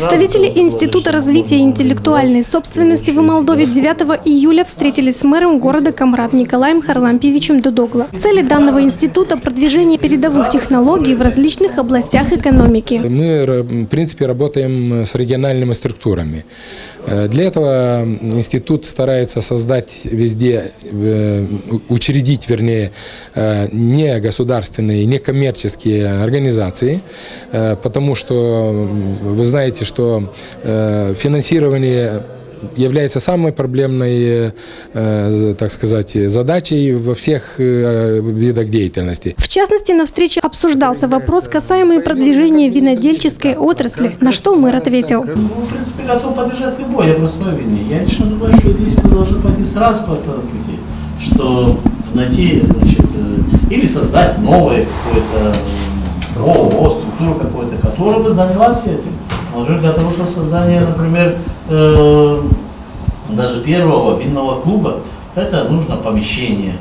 Представители Института развития интеллектуальной собственности в Молдове 9 июля встретились с мэром города Камрад Николаем Харлампиевичем Додогло. Цели данного института – продвижение передовых технологий в различных областях экономики. Мы, в принципе, работаем с региональными структурами. Для этого институт старается создать везде, учредить, вернее, не государственные, не коммерческие организации, потому что вы знаете, что финансирование является самой проблемной, так сказать, задачей во всех видах деятельности. В частности, на встрече обсуждался вопрос, касаемый продвижения винодельческой отрасли, на что мэр ответил. В принципе, готов поддержать любой областной вине. Я лично думаю, что здесь мы должны пойти сразу по этому пути, что найти, значит, или создать новое какое-то ООО, структуру какую-то, которая бы занялась этим. Может, для того, чтобы создание, например, даже первого винного клуба, это нужно помещение.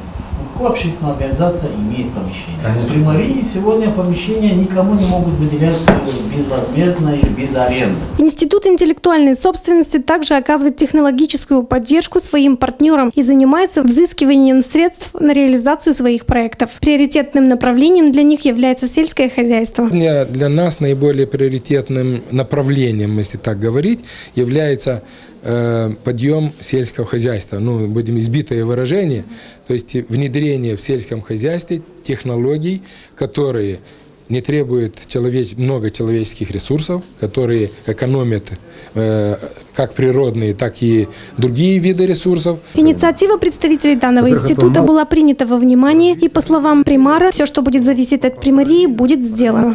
Какая общественная организация имеет помещение? При Марии сегодня помещения никому не могут выделять безвозмездно или без аренды. Институт интеллектуальной собственности также оказывает технологическую поддержку своим партнерам и занимается взыскиванием средств на реализацию своих проектов. Приоритетным направлением для них является сельское хозяйство. Для нас наиболее приоритетным направлением, если так говорить, является подъем сельского хозяйства. Ну, будем избитое выражение, то есть внедрение в сельском хозяйстве технологий, которые не требуют много человеческих ресурсов, которые экономят как природные, так и другие виды ресурсов. Инициатива представителей данного института была принята во внимание, и, по словам примара, все, что будет зависеть от примарии, будет сделано.